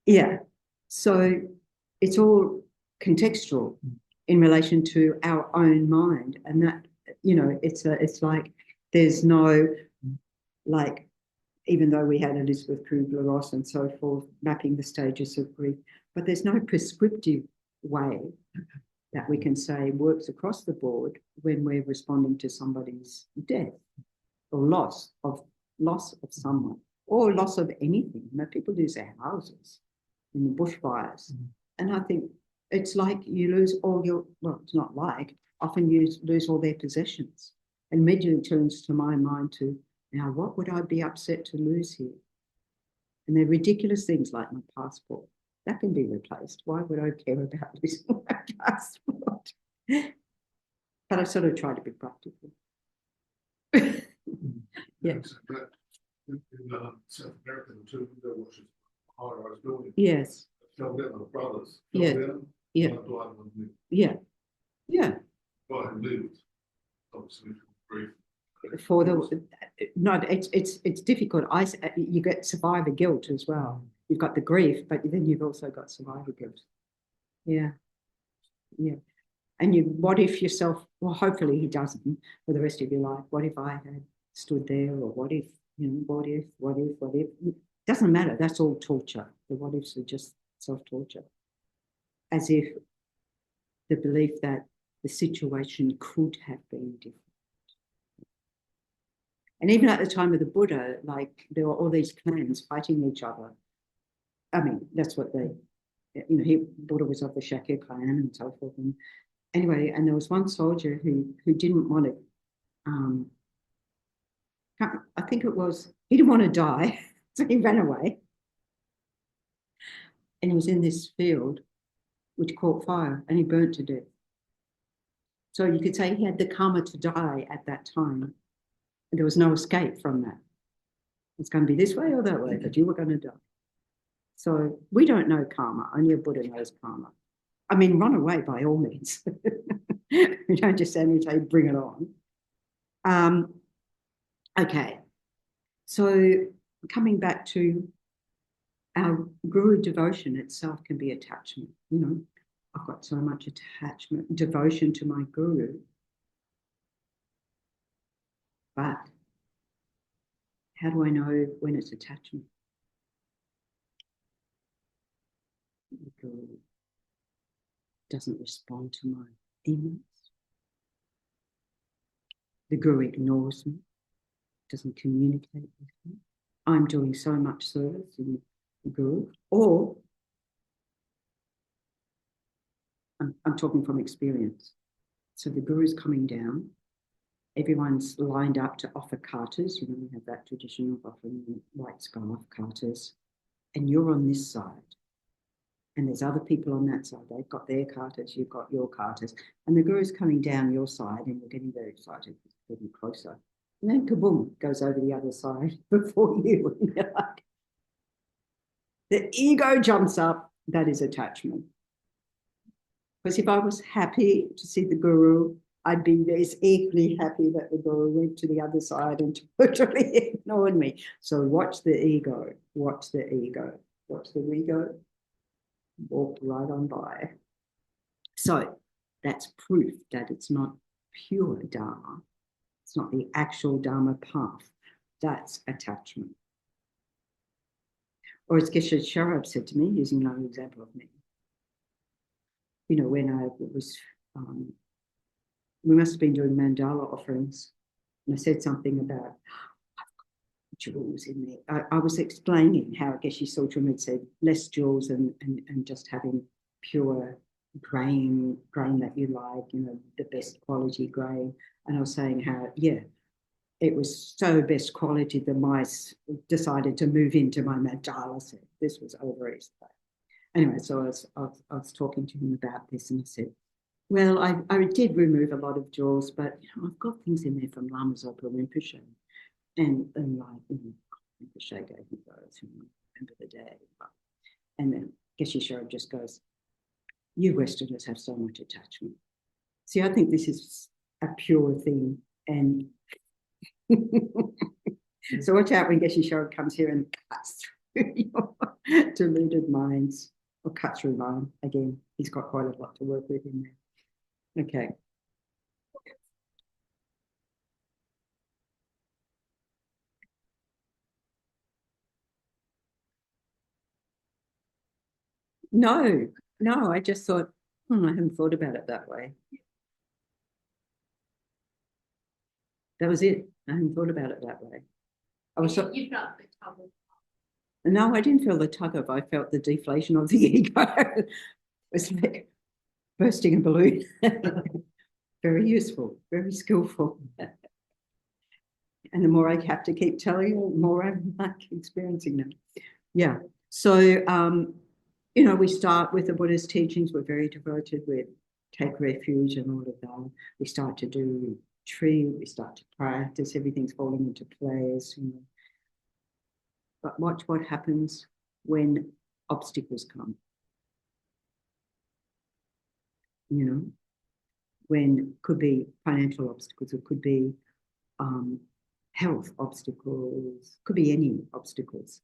Yeah. So it's all contextual in relation to our own mind. And that, it's like there's no, like, even though we had Elizabeth Kubler-Ross and so forth, mapping the stages of grief, but there's no prescriptive way that we can say works across the board when we're responding to somebody's death or loss of someone or loss of anything. People lose their houses in the bushfires. And I think it's like you lose all your, well, it's not like, often you lose all their possessions. And immediately turns to my mind to, now what would I be upset to lose here? And they're ridiculous things like my passport. That can be replaced. Why would I care about losing my passport? But I sort of try to be practical. Yes. In South America, too, there was a high-rise building. Yes. Fell down, my brothers. Yeah. Down, yeah. Yeah. Yeah. I lived, obviously, brief. For the no, it's difficult. You get survivor guilt as well. You've got the grief, but then you've also got survivor guilt. Yeah. And what if yourself? Well, hopefully he doesn't for the rest of your life. What if I had stood there, or what if what if? It doesn't matter. That's all torture. The what ifs are just self-torture, as if the belief that the situation could have been different. And even at the time of the Buddha, like there were all these clans fighting each other. I mean, that's what Buddha was of the Shakya clan and so forth. And anyway, and there was one soldier who didn't want to, I think he didn't want to die, so he ran away. And he was in this field which caught fire and he burnt to death. So you could say he had the karma to die at that time. And there was no escape from that. It's going to be this way or that way, but you were going to die. So we don't know karma. Only a Buddha knows karma. I mean, run away by all means. You don't just stand and say, bring it on. Okay. So coming back to our guru devotion itself can be attachment. I've got so much attachment, devotion to my guru. But how do I know when it's attachment? The guru doesn't respond to my emails. The guru ignores me, doesn't communicate with me. I'm doing so much service in the guru. Or, I'm talking from experience. So the guru's coming down. Everyone's lined up to offer katas. We have that tradition of offering white scarf katas. And you're on this side. And there's other people on that side. They've got their katas, you've got your katas. And the guru's coming down your side and you're getting very excited, getting closer. And then kaboom, goes over the other side before you. And you're like, the ego jumps up. That is attachment. Because if I was happy to see the guru, I'd be as equally happy that the guru went to the other side and totally ignored me. So watch the ego, watch the ego, watch the ego, walk right on by. So that's proof that it's not pure Dharma. It's not the actual Dharma path. That's attachment. Or as Geshe Zopa said to me, using another example of me, when I was... we must have been doing mandala offerings. And I said something about jewels in there. I was explaining how Geshe Zopa had said less jewels and just having pure grain that you like, the best quality grain. And I was saying how, it was so best quality the mice decided to move into my mandala set. This was over Easter. Anyway, so I was talking to him about this and I said, well, I did remove a lot of jewels, but I've got things in there from Lama Zopa Rinpoche. And Rinpoche gave me those, remember the day. And then Geshe Zopa just goes, you Westerners have so much attachment. See, I think this is a pure thing. And so watch out when Geshe Zopa comes here and cuts your deluded minds, or cut through line. Again, he's got quite a lot to work with in there. Okay. No, no, I just thought, I hadn't thought about it that way. That was it. I hadn't thought about it that way. I was so, You felt the tug of no, I didn't feel the tug of, I felt the deflation of the ego. It was like bursting a balloon. Very useful, very skillful. And the more I have to keep telling you, the more I'm like experiencing them. Yeah. So, you know, we start with the Buddha's teachings. We're very devoted. We take refuge and all of that. We start to do retreat. We start to practice. Everything's falling into place. You know. But watch what happens when obstacles come. You know, when could be financial obstacles, it could be health obstacles, could be any obstacles.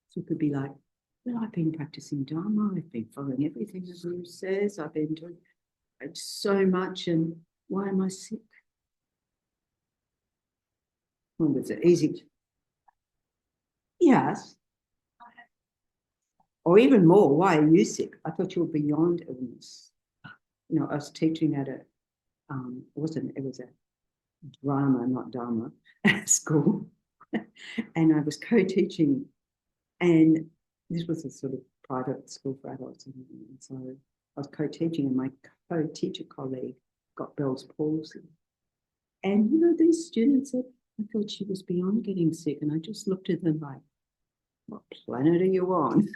So it could be like, well, I've been practicing Dharma, I've been following everything the Guru says, I've been doing so much, and why am I sick? Well, it's easy. Yes. Or even more, why are you sick? I thought you were beyond illness. You know, I was teaching at it was a drama, not Dharma, at school. And I was co-teaching, and this was a sort of private school for adults. And so I was co-teaching, and my co-teacher colleague got Bell's palsy. And, you know, these students said, I thought she was beyond getting sick. And I just looked at them like, what planet are you on?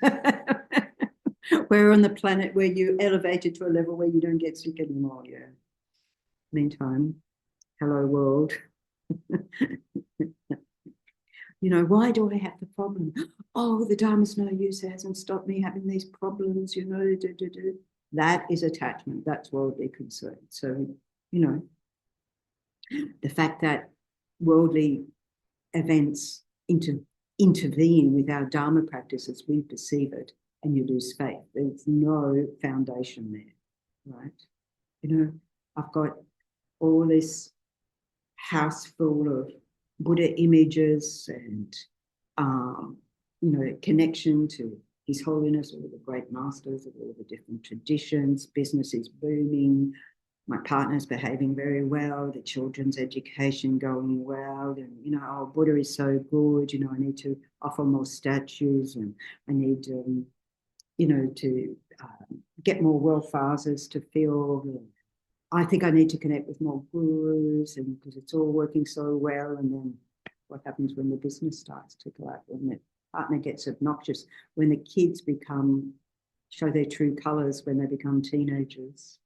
We're on the planet where you elevated to a level where you don't get sick anymore. Yeah. Meantime, hello world. You know, why do I have the problem? Oh, the Dharma's no use. It hasn't stopped me having these problems, you know. That is attachment. That's worldly concern. So, you know, the fact that worldly events intervene with our Dharma practice as we perceive it, and you lose faith. There's no foundation there, right? You know, I've got all this house full of Buddha images and, you know, connection to His Holiness, all the great masters of all the different traditions. Business is booming. My partner's behaving very well. The children's education going well. And, you know, oh, Buddha is so good. You know, I need to offer more statues, and I need, you know, to get more well-fazers to fill. I think I need to connect with more gurus, and because it's all working so well. And then what happens when the business starts to collapse, when the partner gets obnoxious, when the kids show their true colors when they become teenagers,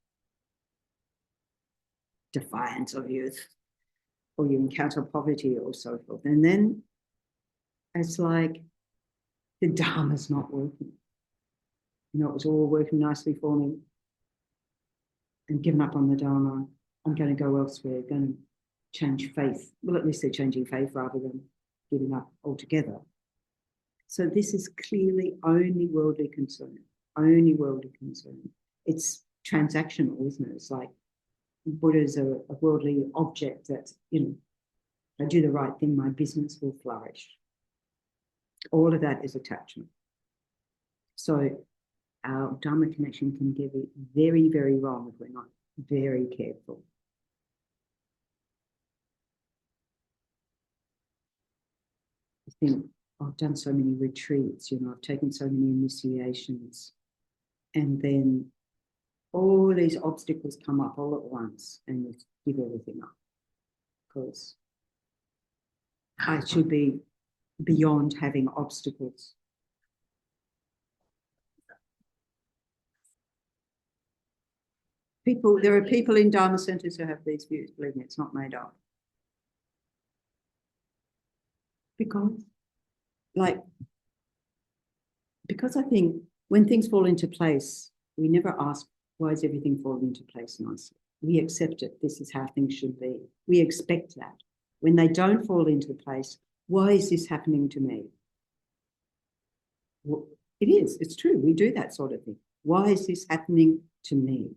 defiance of youth, or you encounter poverty or so forth. And then it's like the Dharma's not working. You know, it was all working nicely for me, and given up on the Dharma. I'm going to go elsewhere, going to change faith. Well, at least they're changing faith rather than giving up altogether. So this is clearly only worldly concern, only worldly concern. It's transactional, isn't it? It's like Buddha's a worldly object that, you know, if I do the right thing, my business will flourish. All of that is attachment. So our Dharma connection can get it very, very wrong if we're not very careful. I think I've done so many retreats, you know, I've taken so many initiations, and then all these obstacles come up all at once, and you give everything up because I should be beyond having obstacles. There are people in Dharma centers who have these views. Believe me, it's not made up. Because I think when things fall into place, we never ask, why is everything falling into place nicely? We accept it. This is how things should be. We expect that. When they don't fall into place, Why is this happening to me? Well, it is. It's true. We do that sort of thing. Why is this happening to me?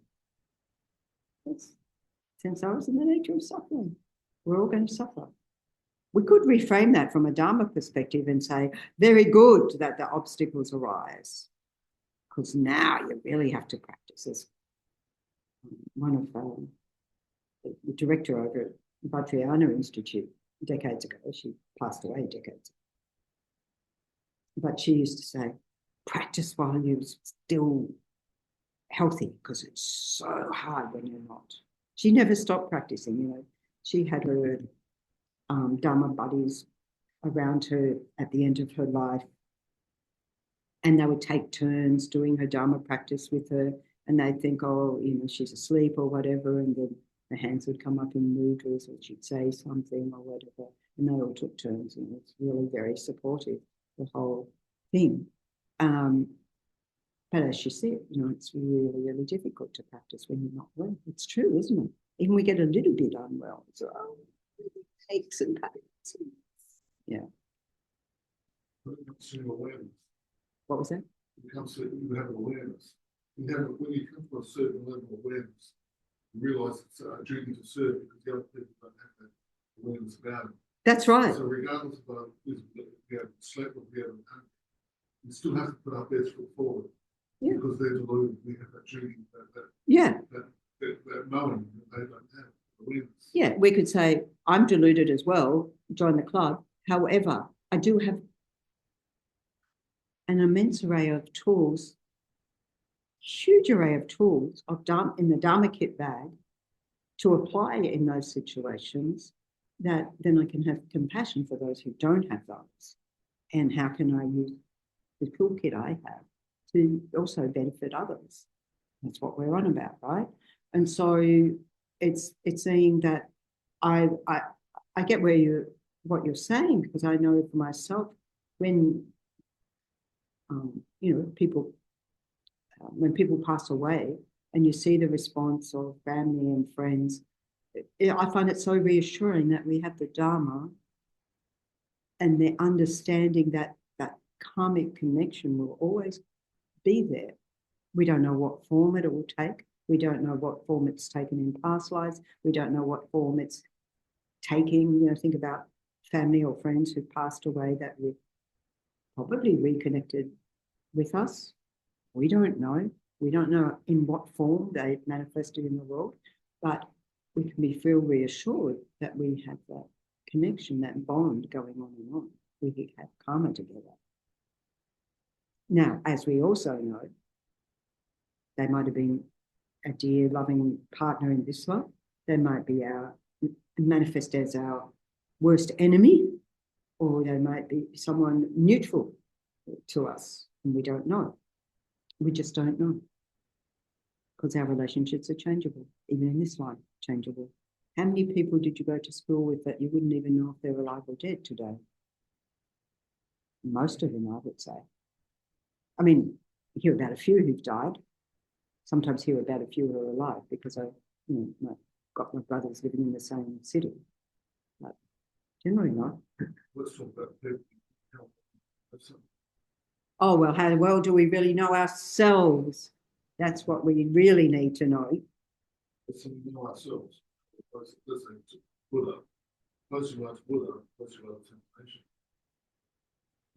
It's samsara is in the nature of suffering. We're all going to suffer. We could reframe that from a Dharma perspective and say, very good that the obstacles arise, because now you really have to practice. As one of the director over at Vajrayana Institute decades ago, she passed away decades ago, but she used to say, practice while you're still healthy, because it's so hard when you're not. She never stopped practicing, you know. She had her Dharma buddies around her at the end of her life, and they would take turns doing her Dharma practice with her, and they'd think, oh, you know, she's asleep or whatever, and then her hands would come up in mudras, or she'd say something or whatever, and they all took turns, and it's really very supportive, the whole thing. But as she said, you know, it's really, really difficult to practice when you're not well. It's true, isn't it? Even we get a little bit unwell, so aches and pains. Yeah. What was that? It comes to you have awareness. When you come to a certain level of awareness, you realise it's a duty to serve because the other people don't have that awareness about it. That's right. So regardless of whether we have slept or we haven't done, you still have to put our best foot forward. Yeah. Because they're deluded. We have that duty, that knowing that they don't have awareness. Yeah, we could say, I'm deluded as well, join the club. However, I do have an immense array of tools, huge array of tools in the Dharma kit bag to apply in those situations, that then I can have compassion for those who don't have those. And how can I use the toolkit I have to also benefit others? That's what we're on about, right? And so it's saying that I get what you're saying, because I know for myself when you know, people when people pass away and you see the response of family and friends, I find it so reassuring that we have the Dharma and the understanding that that karmic connection will always be there. We don't know what form it will take. We don't know what form it's taken in past lives. We don't know what form it's taking. You know, think about family or friends who've passed away that we've probably reconnected with us. We don't know. We don't know in what form they manifested in the world, but we can feel reassured that we have that connection, that bond going on and on. We have karma together. Now, as we also know, they might have been a dear, loving partner in this life. They might be manifest as our worst enemy, or they might be someone neutral to us, and we don't know. We just don't know, because our relationships are changeable, even in this life, changeable. How many people did you go to school with that you wouldn't even know if they're alive or dead today? Most of them, I would say. I mean, you hear about a few who've died. Sometimes hear about a few who are alive, because I've got my brothers living in the same city. But generally not. Let's talk about people. Oh, well, how well do we really know ourselves? That's what we really need to know. Let's know ourselves. Let's say to Buddha. Closer you are to Buddha, closer you are to temptation.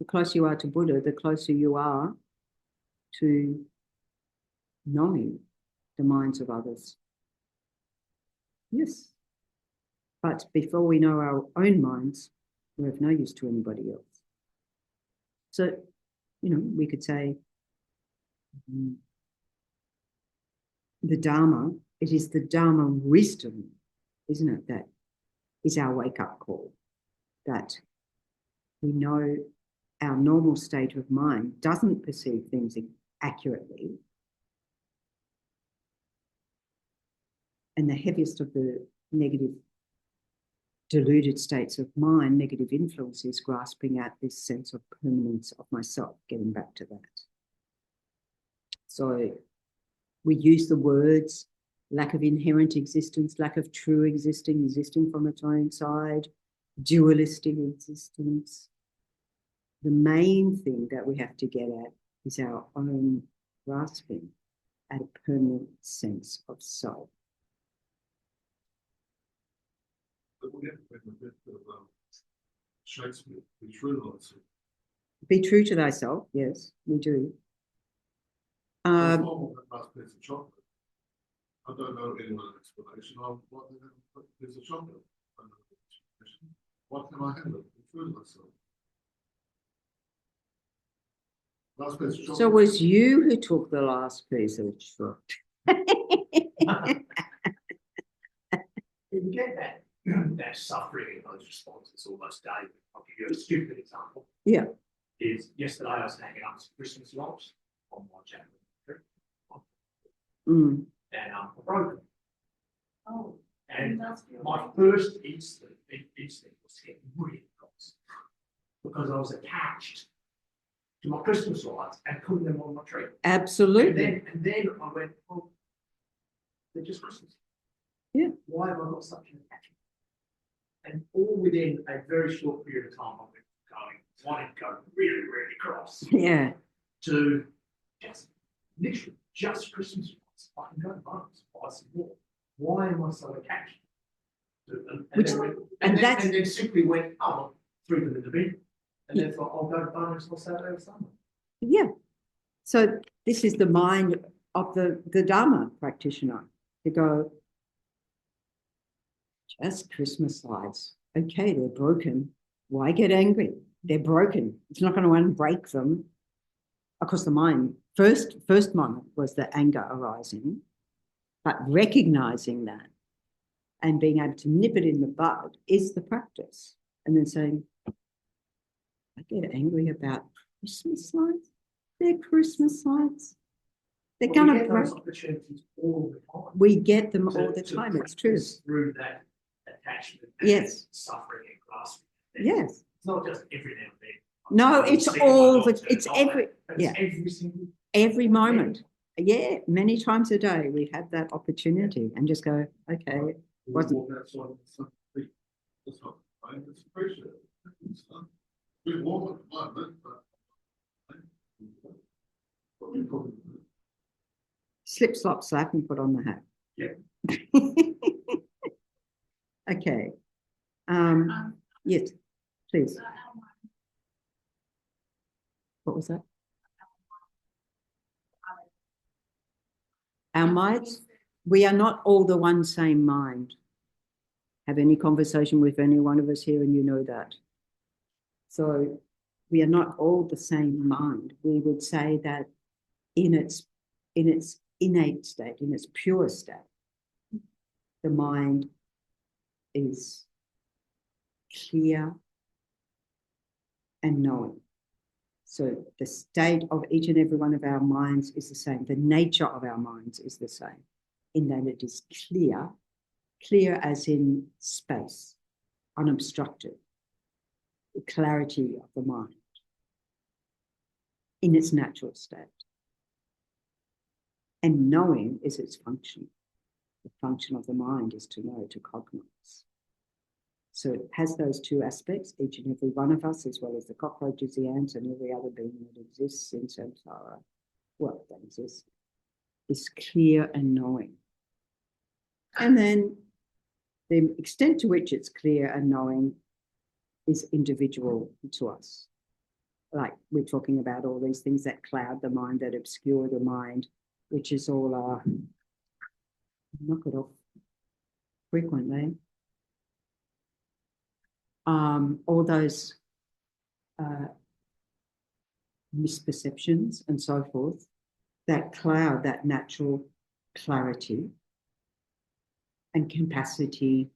The closer you are to Buddha, the closer you are to knowing the minds of others. Yes. But before we know our own minds, we're of no use to anybody else. So, you know, we could say the Dharma, it is the Dharma wisdom, isn't it, that is our wake-up call, that we know our normal state of mind doesn't perceive things accurately. And the heaviest of the negative, deluded states of mind, negative influences, grasping at this sense of permanence of myself, getting back to that. So we use the words lack of inherent existence, lack of true existing from its own side, dualistic existence. The main thing that we have to get at is our own grasping at a permanent sense of soul. But we have to make a bit of Shakespeare, be true to myself. Be true to thyself, yes, we do. That must be a chocolate. I don't know anyone's explanation of what there's a chocolate. I don't know the explanation. What can I handle? Be true to myself. Last piece of chocolate. So it was you who took the last piece of chocolate. You get that suffering in those responses almost daily. I'll give you a stupid example. Yeah. Is yesterday I was hanging up some Christmas lights on my channel. Mm. And I broke them. Oh, And industrial. my first instinct was to get really cross because I was attached to my Christmas lights and putting them on my tree. Absolutely. And then I went, oh, they're just Christmas. Yeah. Why have I got such an attachment? And all within a very short period of time, I went wanting to go really, really cross. Yeah. To just literally just Christmas lights. I can go to Bunnings, buy some more. Why am I so attached to them? And then simply went, oh, I'll threw them in the bin. And then thought, I'll go to Bunnings on Saturday or Sunday. Yeah. So this is the mind of the Dharma practitioner to go, just Christmas lights. Okay, they're broken. Why get angry? They're broken. It's not going to unbreak them. Of course, the mind, first moment was the anger arising, but recognizing that and being able to nip it in the bud is the practice. And then saying, I get angry about Christmas lights. They're Christmas lights. They're going to break. Those opportunities all the time. We get them all the time. It's true. Through that attachment. And yes. Suffering and grasping. Yes. It's not just every now and then. No, it's all the. It's every. Yeah. Every single. Every moment. Yeah, many times a day we have that opportunity and just go, okay. Walk outside and it's not fine, it's appreciated. We warm at the moment, but Slip, slop, slap and put on the hat. Yeah. Okay. Yes, please. What was that? Our minds, we are not all the one same mind. Have any conversation with any one of us here and you know that. So we are not all the same mind. We would say that in its innate state, in its pure state, the mind is clear and knowing. So the state of each and every one of our minds is the same. The nature of our minds is the same in that it is clear, clear as in space, unobstructed, the clarity of the mind in its natural state. And knowing is its function. The function of the mind is to know, to cognize. So it has those two aspects, each and every one of us, as well as the cockroaches, the ants, and every other being that exists in samsara, well, that exists, is clear and knowing. And then the extent to which it's clear and knowing is individual to us. Like we're talking about all these things that cloud the mind, that obscure the mind, which is all knock it off frequently. All those misperceptions and so forth that cloud that natural clarity and capacity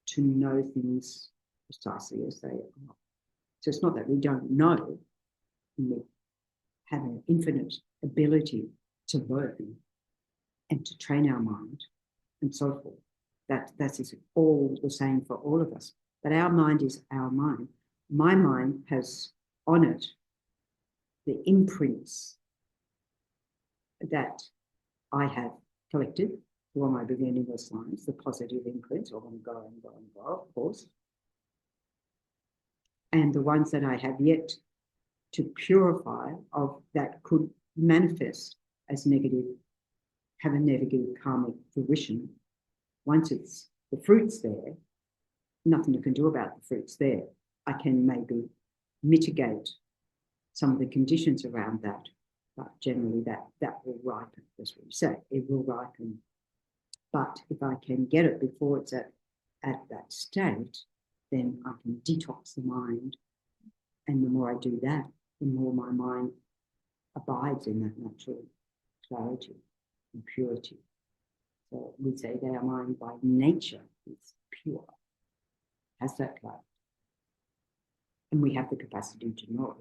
to know things precisely as they are. So it's not that we don't know, we have an infinite ability to learn and to train our mind and so forth. That is all the same for all of us. But our mind is our mind. My mind has on it the imprints that I have collected while my beginning was lines, the positive imprints, I want to go and go and go, of course. and the ones that I have yet to purify of that could manifest as negative, have a negative karmic fruition. Once it's the fruit's there, nothing you can do about the fruits there. I can maybe mitigate some of the conditions around that, but generally that will ripen. That's what you say. It will ripen. But if I can get it before it's at that state, then I can detox the mind. And the more I do that, the more my mind abides in that natural clarity and purity. So we say that our mind by nature is pure, has that clarity. And we have the capacity to know.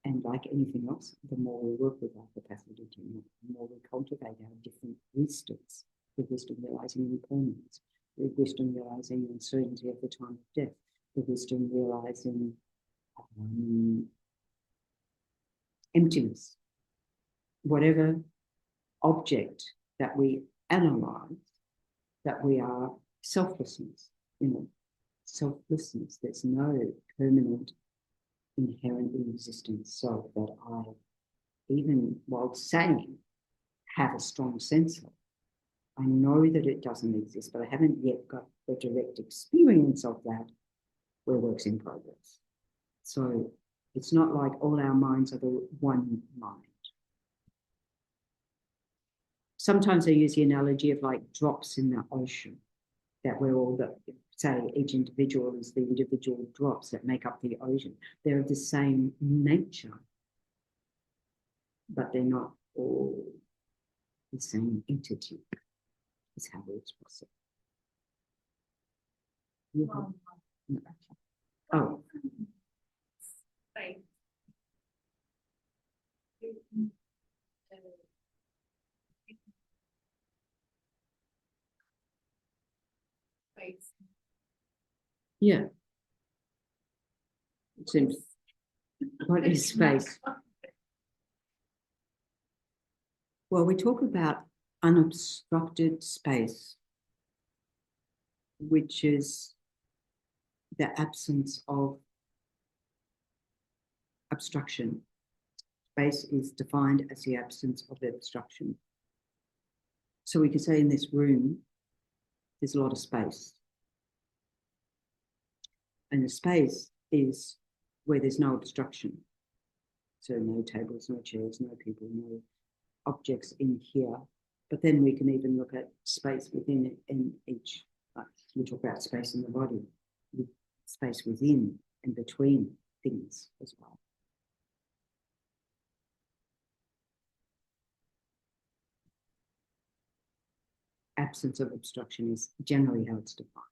And like anything else, the more we work with our capacity to know, the more we cultivate our different wisdoms, the wisdom realizing impermanence, the wisdom realizing uncertainty at the time of death, the wisdom realizing emptiness. Whatever object that we analyze, that we are selflessness, selflessness. There's no permanent inherently existent self that I, even while saying, have a strong sense of. I know that it doesn't exist, but I haven't yet got the direct experience of that. We're works in progress. So it's not like all our minds are the one mind. Sometimes I use the analogy of like drops in the ocean, that we're all say each individual is the individual drops that make up the ocean. They're of the same nature, but they're not all the same entity, is how we express it. Yeah. Oh. Yeah. It seems, what is space? Well, we talk about unobstructed space, which is the absence of obstruction. Space is defined as the absence of obstruction. So we could say in this room, there's a lot of space. And the space is where there's no obstruction. So no tables, no chairs, no people, no objects in here. But then we can even look at space within it in each. We talk about space in the body, with space within and between things as well. Absence of obstruction is generally how it's defined.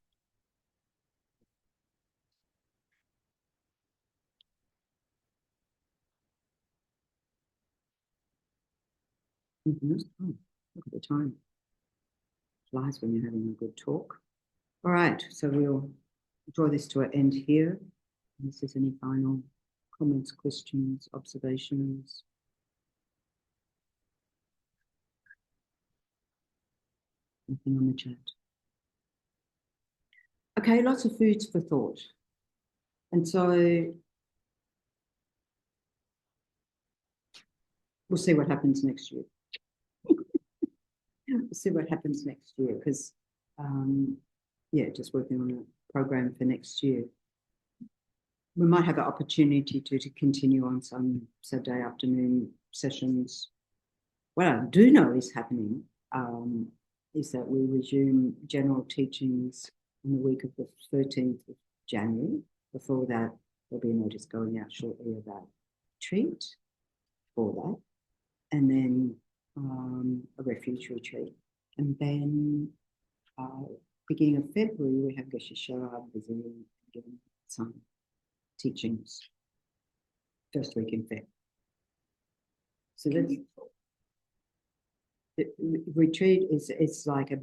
Mm-hmm. Oh, look at the time. Flies when you're having a good talk. All right, so we'll draw this to an end here. Unless there's any final comments, questions, observations. Nothing on the chat. Okay, lots of foods for thought. And so we'll see what happens next year. We'll see what happens next year because, yeah, just working on a program for next year. We might have an opportunity to continue on some Saturday afternoon sessions. What I do know is happening is that we resume general teachings in the week of the 13th of January. Before that, there'll be a notice going out shortly about retreat for that. And then a refuge retreat. And then beginning of February, we have Geshe Zopa visiting giving some teachings. First week in Feb. So that's the retreat is like a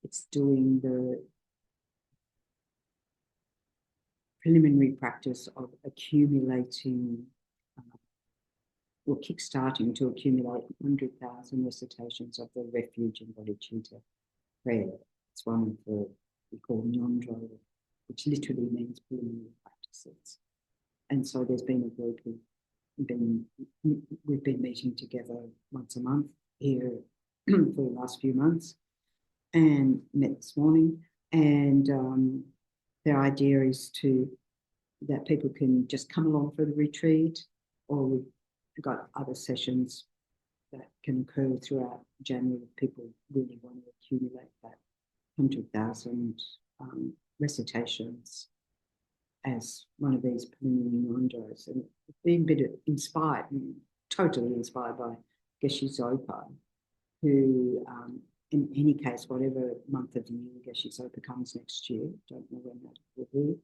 it's doing the preliminary practice of accumulating or kickstarting to accumulate 100,000 recitations of the refuge and bodhicitta prayer. It's one of the we call Nyondro which literally means preliminary practices. And so there's been a group we've been meeting together once a month here for the last few months, and met this morning. And the idea is that people can just come along for the retreat, or we've got other sessions that can occur throughout January if people really want to accumulate that 100,000 recitations as one of these preliminary non-dros. And it's been a bit inspired, totally inspired by Geshe Zopa, who, in any case, whatever month of the year Geshe Zopa comes next year, don't know when that will be,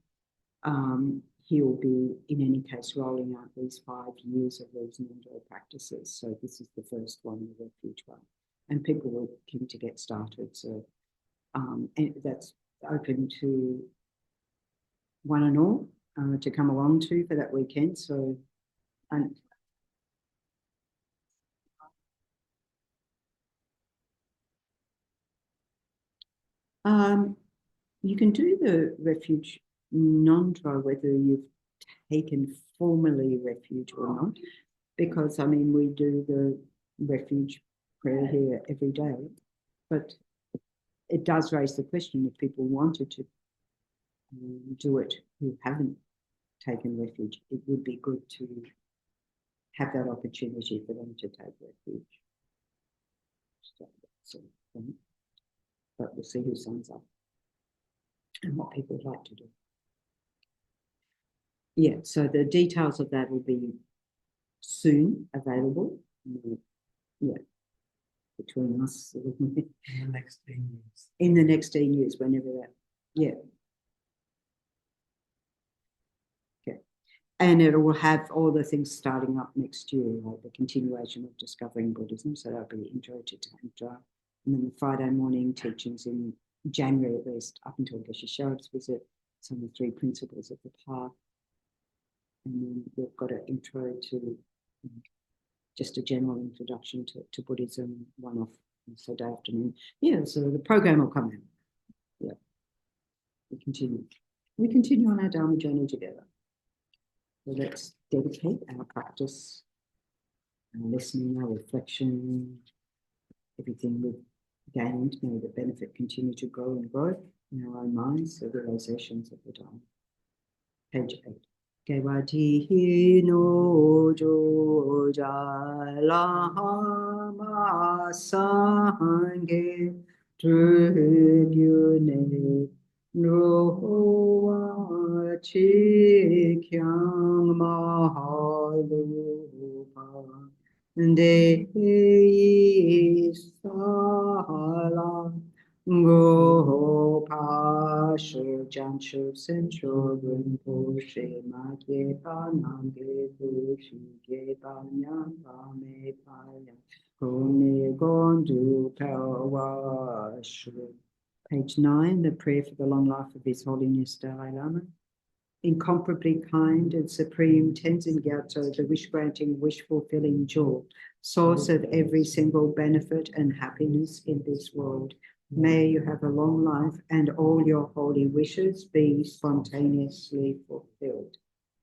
he will be, in any case, rolling out these 5 years of these non-dro practices. So this is the first one, the refuge one. And people were keen to get started. So and that's open to one and all to come along to for that weekend. So, and you can do the refuge non-dro whether you've taken formally refuge or not, because I mean we do the refuge prayer here every day, but it does raise the question if people wanted to do it who haven't taken refuge, it would be good to have that opportunity for them to take refuge. So, but we'll see who signs up and what people would like to do. Yeah, so the details of that will be soon available. Yeah, between us. In the next 10 years. In the next 10 years, whenever that, yeah. Okay. And it will have all the things starting up next year, like the continuation of discovering Buddhism. So that'll be Intro to Tantra. And then the Friday morning teachings in January, at least, up until Geshe Sharup's visit, some of the 3 principles of the path. And then we've got an intro to just a general introduction to Buddhism, one off Saturday afternoon. Yeah, so the program will come in. Yeah, we continue on our Dharma journey together. So let's dedicate our practice, our listening, our reflection, everything we've gained, may the benefit continue to grow and grow in our own minds, the realizations of the Dharma. Page 8. Kevati no joja lahama sange trigyune roha chikyang mahalupa de sala Go Pashu Janshu Sencho Rinpo She Ma Ge Pa Nam Ge Bu Shi Ge Pa Nyam Pa Me Pa Yang Kone Gondu Pawa Shu. Page 9, the prayer for the long life of His Holiness Dalai Lama. Incomparably kind and supreme Tenzin Gyatso, the wish-granting, wish-fulfilling jewel, source of every single benefit and happiness in this world. May you have a long life and all your holy wishes be spontaneously fulfilled.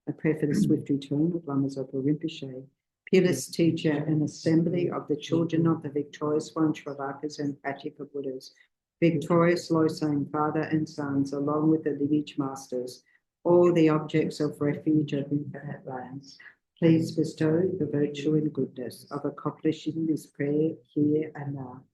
I pray for the swift return of Lama Zopa Rinpoche, peerless teacher and assembly of the children of the victorious one, Shravakas and Pratyeka Buddhas, victorious Losang father and sons, along with the lineage masters, all the objects of refuge of infinite lands. Please bestow the virtue and goodness of accomplishing this prayer here and now,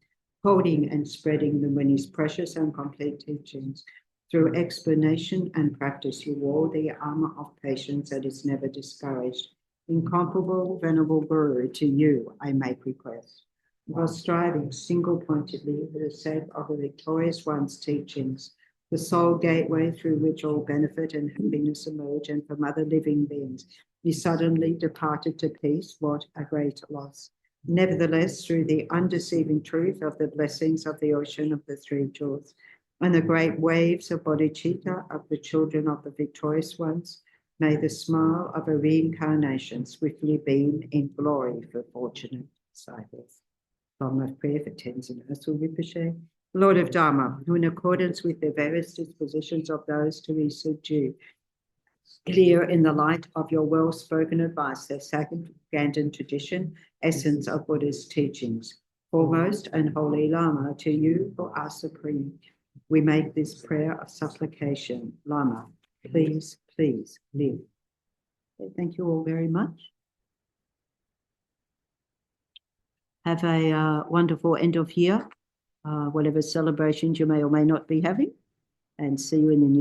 holding and spreading the many precious and complete teachings. Through explanation and practice, you wore the armor of patience that is never discouraged. Incomparable, venerable Guru, to you I make request. While striving single-pointedly for the sake of the victorious one's teachings, the sole gateway through which all benefit and happiness emerge, and from other living beings, you suddenly departed to peace. What a great loss. Nevertheless, through the undeceiving truth of the blessings of the ocean of the 3 jewels and the great waves of bodhicitta of the children of the victorious ones, may the smile of a reincarnation swiftly beam in glory for fortunate disciples. From a prayer for Tenzin Zopa Rinpoche, Lord of Dharma, who in accordance with the various dispositions of those to be subdued, clear in the light of your well-spoken advice, the sacred Ugandan tradition, essence of Buddha's teachings. Foremost and holy Lama, to you who are supreme, we make this prayer of supplication. Lama, please, please live. Okay, thank you all very much. Have a wonderful end of year, whatever celebrations you may or may not be having, and see you in the new